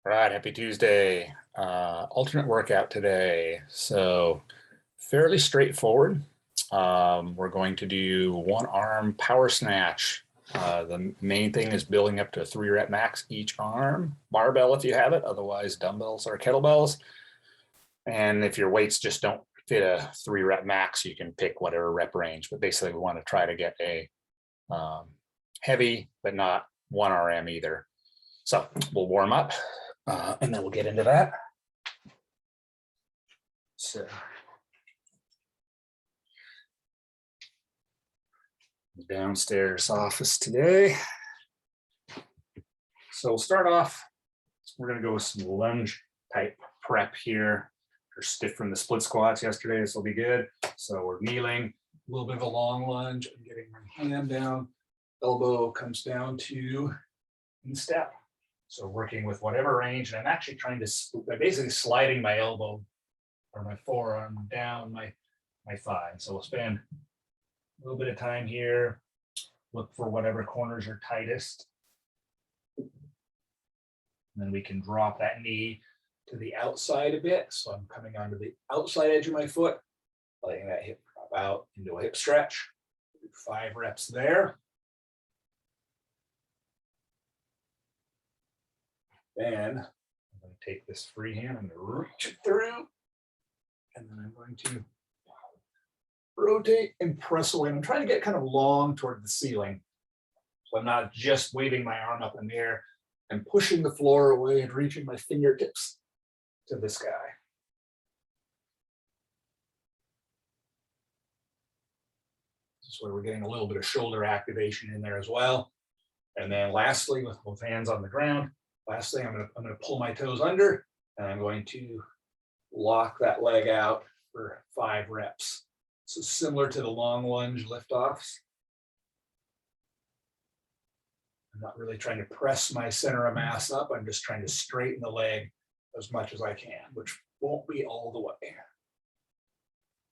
Right, happy Tuesday. Alternate workout today. So fairly straightforward. We're going to do one arm power snatch. The main thing is building up to a 3 rep max each arm. Barbell if you have it, otherwise dumbbells or kettlebells. And if your weights just don't fit a 3 rep max, you can pick whatever rep range. But basically we want to try to get a heavy, but not 1 RM either. So we'll warm up. And then we'll get into that. So downstairs office today. So we'll start off, we're going to go with some lunge type prep here. We're stiff from the split squats yesterday. This will be good. So we're kneeling, a little bit of a long lunge. I'm getting my hand down, elbow comes down to instep. So working with whatever range, and I'm actually trying to, I'm basically sliding my elbow or my forearm down my thigh. So we'll spend a little bit of time here, look for whatever corners are tightest. And then we can drop that knee to the outside a bit. So I'm coming onto the outside edge of my foot, letting that hip drop out into a hip stretch. 5 reps there. Then I'm going to take this free hand, I'm going to reach it through, and then I'm going to rotate and press away. I'm trying to get kind of long toward the ceiling. So I'm not just waving my arm up in the air. I'm pushing the floor away and reaching my fingertips to the sky. This is where we're getting a little bit of shoulder activation in there as well. And then lastly, with both hands on the ground, last thing, I'm going to pull my toes under, and I'm going to lock that leg out for 5 reps. So similar to the long lunge liftoffs. I'm not really trying to press my center of mass up. I'm just trying to straighten the leg as much as I can, which won't be all the way.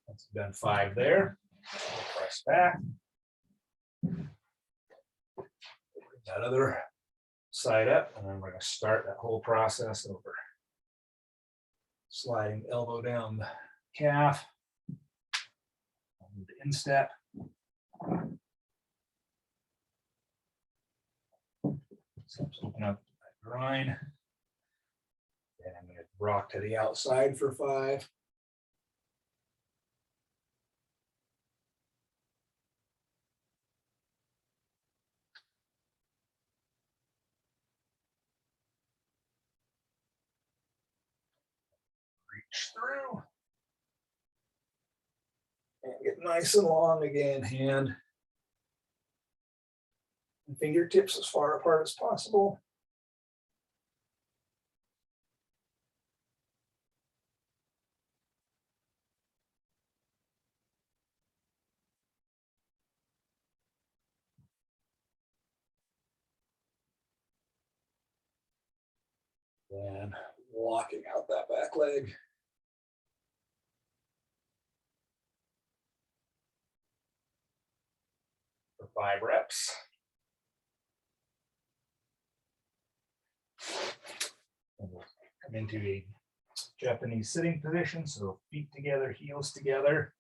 That's done 5 there. I'll press back. Bring that other side up, and then we're going to start that whole process over. Sliding elbow down the calf, the instep. So let's open up that groin. And I'm going to rock to the outside for 5. Reach through. And get nice and long again, hand and fingertips as far apart as possible. Then walking out that back leg. For 5 reps. And we'll come into a Japanese sitting position. So feet together, heels together.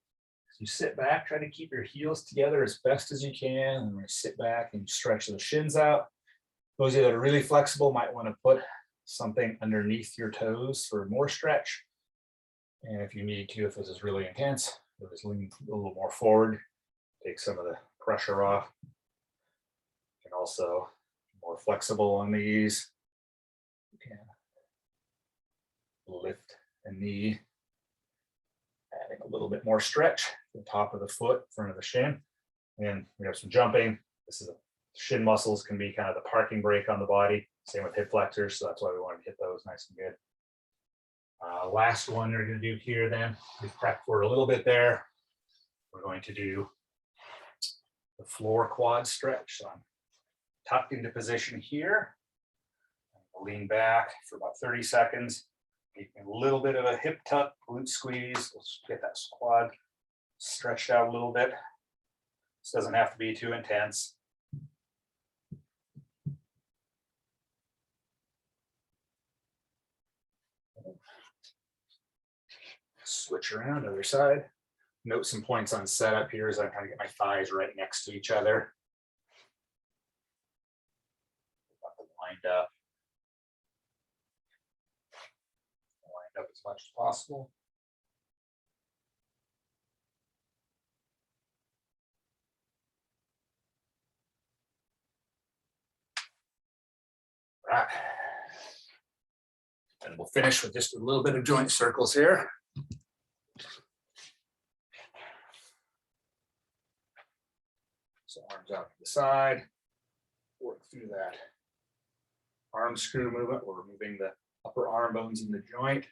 So you sit back, try to keep your heels together as best as you can. And we sit back and stretch the shins out. Those of you that are really flexible might want to put something underneath your toes for more stretch. And if you need to, if this is really intense, just lean a little more forward, take some of the pressure off. You can also be more flexible on these. You can lift a knee, adding a little bit more stretch to the top of the foot, front of the shin. And we have some jumping. This is shin muscles can be kind of the parking brake on the body. Same with hip flexors, so that's why we want to hit those nice and good. Last one we're going to do here then, we've prepped for a little bit there. We're going to do the floor quad stretch. So I'm tucked into position here. I'll lean back for about 30 seconds. Making a little bit of a hip tuck, glute squeeze. Let's get that quad stretched out a little bit. This doesn't have to be too intense. Switch around, other side. Note some points on setup here as I kind of get my thighs right next to each other. Lined up. Lined up as much as possible. Right. And we'll finish with just a little bit of joint circles here. So arms out to the side. Work through that arm screw movement. We're moving the upper arm bones in the joint.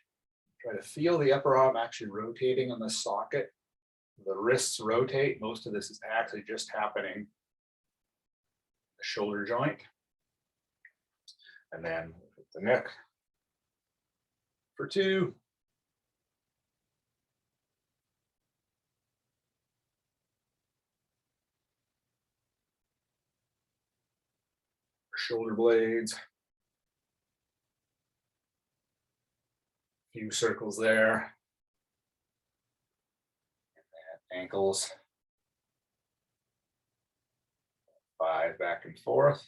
Try to feel the upper arm actually rotating on the socket. The wrists rotate. Most of this is actually just happening the shoulder joint. And then the neck for 2. Shoulder blades. Few circles there. And ankles. 5 back and forth.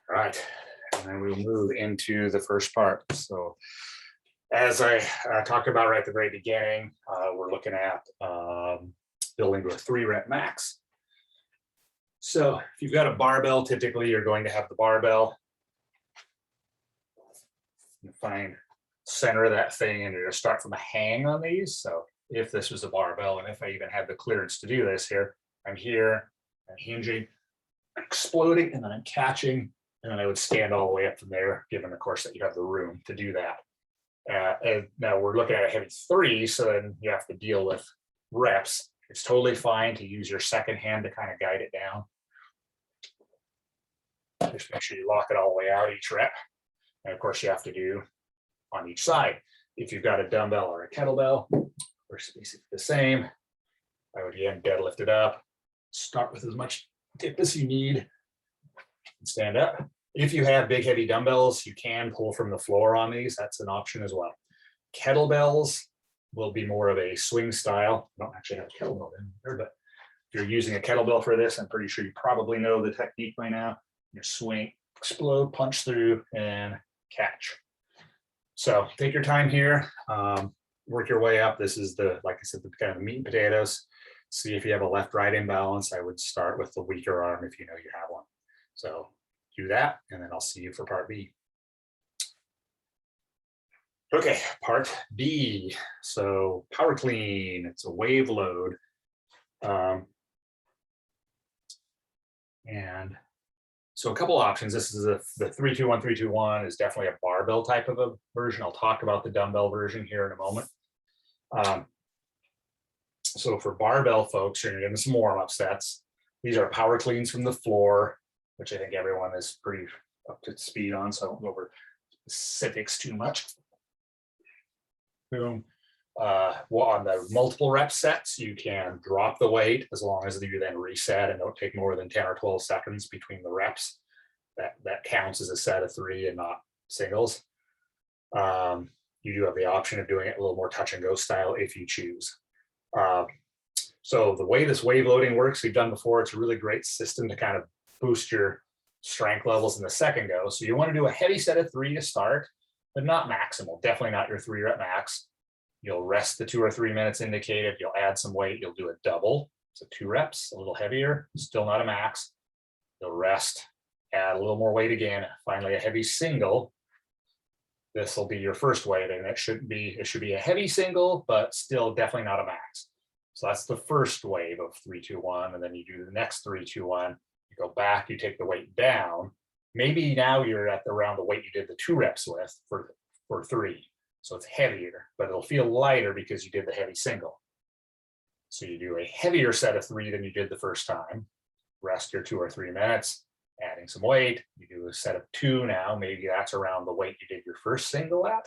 All right, and then we'll move into the first part. So as I talked about right at the very beginning, we're looking at building to a 3-rep max. So if you've got a barbell, typically you're going to have the barbell. You find center of that thing and you're going to start from a hang on these. So if this was a barbell, and if I even had the clearance to do this here, I'm here, I'm hinging, exploding, and then I'm catching. And then I would stand all the way up from there, given the course that you have the room to do that. And now we're looking at a heavy 3, so then you have to deal with reps. It's totally fine to use your second hand to kind of guide it down. Just make sure you lock it all the way out each rep. And of course, you have to do on each side. If you've got a dumbbell or a kettlebell, we're basically the same. I would again deadlift it up. Start with as much dip as you need. And stand up. If you have big heavy dumbbells, you can pull from the floor on these. That's an option as well. Kettlebells will be more of a swing style. I don't actually have a kettlebell in there, but if you're using a kettlebell for this, I'm pretty sure you probably know the technique by now. You swing, explode, punch through, and catch. So take your time here. Work your way up. This is the, like I said, the kind of meat and potatoes. See if you have a left-right imbalance. I would start with the weaker arm if you know you have one. So do that, and then I'll see you for part B. Okay, part B. So power clean, it's a wave load. And so a couple options. This is the 3-2-1, 3-2-1 is definitely a barbell type of a version. I'll talk about the dumbbell version here in a moment. So for barbell folks, you're getting some warm-up sets. These are power cleans from the floor, which I think everyone is pretty up to speed on, so I won't go over specifics too much. Boom. Well, on the multiple rep sets, you can drop the weight as long as you then reset and don't take more than 10 or 12 seconds between the reps. That counts as a set of 3 and not singles. You do have the option of doing it a little more touch and go style if you choose. So the way this wave loading works, we've done before, it's a really great system to kind of boost your strength levels in the second go. So you want to do a heavy set of 3 to start, but not maximal, definitely not your 3-rep max. You'll rest the 2 or 3 minutes indicated, you'll add some weight, you'll do a double, so 2 reps, a little heavier, still not a max. You'll rest, add a little more weight again, finally a heavy single. This will be your first wave, and it should be a heavy single, but still definitely not a max. So that's the first wave of 3-2-1, and then you do the next 3-2-1. You go back, you take the weight down. Maybe now you're at around the weight you did the 2 reps with for 3. So it's heavier, but it'll feel lighter because you did the heavy single. So you do a heavier set of 3 than you did the first time. Rest your 2 or 3 minutes, adding some weight. You do a set of 2 now. Maybe that's around the weight you did your first single at.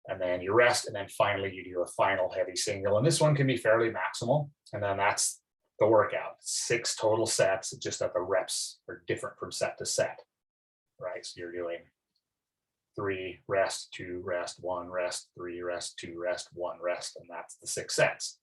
and then you rest, and then finally you do a final heavy single. And this one can be fairly maximal, and then that's the workout. 6 total sets, just that the reps are different from set to set, right? So you're doing 3 rest, 2 rest, 1 rest, 3 rest, 2 rest, 1 rest, and that's the 6 sets.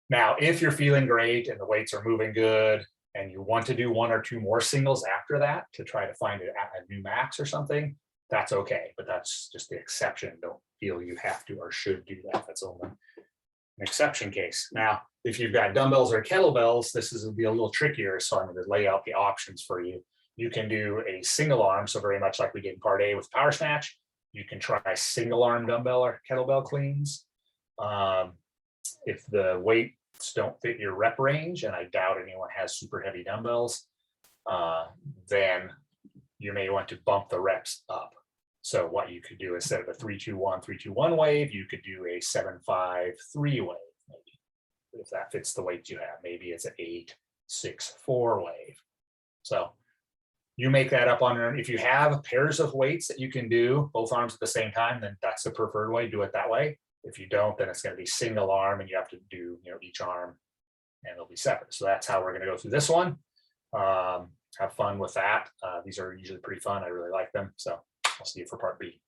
Now, if you're feeling great and the weights are moving good, and you want to do 1 or 2 more singles after that to try to find a new max or something, that's okay, but that's just the exception. Don't feel you have to or should do that. That's only an exception case. Now, if you've got dumbbells or kettlebells, this will be a little trickier, so I'm going to lay out the options for you. You can do a single arm, so very much like we did in part A with power snatch. You can try single arm dumbbell or kettlebell cleans. If the weights don't fit your rep range, and I doubt anyone has super heavy dumbbells, then you may want to bump the reps up. So what you could do, instead of a 3-2-1, 3-2-1 wave, you could do a 7-5-3 wave, maybe, if that fits the weight you have. Maybe it's an 8-6-4 wave. So you make that up on your own. If you have pairs of weights that you can do both arms at the same time, then that's the preferred way. Do it that way. If you don't, then it's going to be single arm, and you have to do, each arm, and it'll be separate. So that's how we're going to go through this one. Have fun with that. These are usually pretty fun. I really like them. So I'll see you for part B.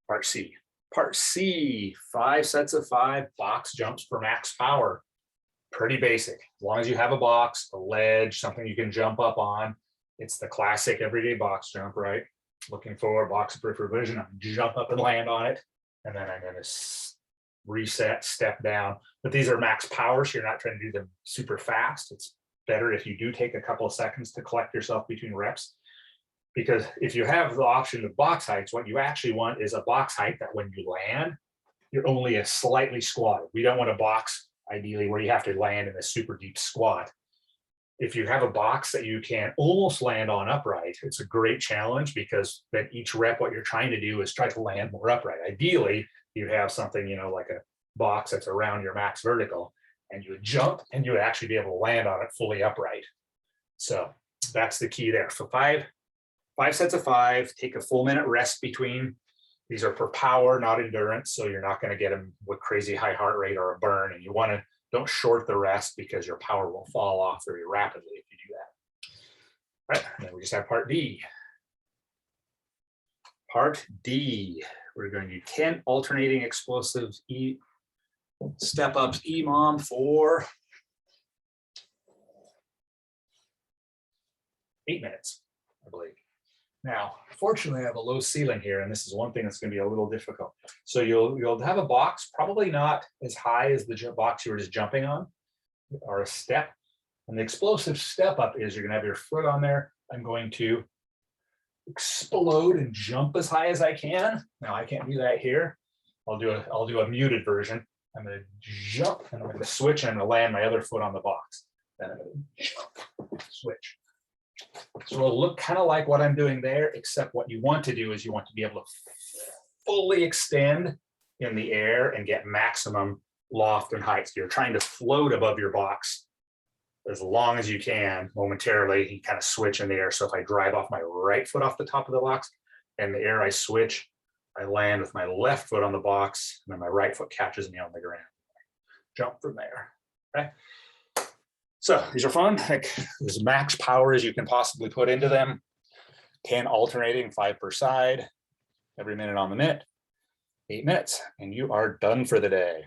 Part C. Part C, 5 sets of 5 box jumps for max power. Pretty basic. As long as you have a box, a ledge, something you can jump up on. It's the classic everyday box jump, right? Looking for a box of peripheral vision, I'm gonna jump up and land on it, and then I'm going to reset, step down. But these are max power, so you're not trying to do them super fast. It's better if you do take a couple of seconds to collect yourself between reps, because if you have the option of box heights, what you actually want is a box height that when you land, you're only a slightly squatted. We don't want a box, ideally, where you have to land in a super deep squat. If you have a box that you can almost land on upright, it's a great challenge, because then each rep, what you're trying to do is try to land more upright. Ideally, you have something, like a box that's around your max vertical, and you would jump and you would actually be able to land on it fully upright. So that's the key there. So five sets of 5, take a full minute rest between. These are for power, not endurance. So you're not going to get them with crazy high heart rate or a burn. And you want to, don't short the rest, because your power will fall off very rapidly if you do that. All right, and then we just have part D. Part D, we're going to do 10 alternating explosive step ups EMOM for 8 minutes, I believe. Now, fortunately, I have a low ceiling here, and this is one thing that's going to be a little difficult. So you'll have a box, probably not as high as the box you were just jumping on, or a step. And the explosive step up is you're going to have your foot on there. I'm going to explode and jump as high as I can. Now I can't do that here. I'll do a muted version. I'm going to jump, and I'm going to switch, and I'm going to land my other foot on the box. Then I'm going to jump, switch. So it'll look kind of like what I'm doing there, except what you want to do is you want to be able to fully extend in the air and get maximum loft and height. So you're trying to float above your box as long as you can momentarily. You kind of switch in the air. So if I drive off my right foot off the top of the box, and the air I switch, I land with my left foot on the box, and then my right foot catches me on the ground. Jump from there. Okay. So these are fun, like as max power as you can possibly put into them. 10 alternating, 5 per side, every minute on the minute, 8 minutes, and you are done for the day.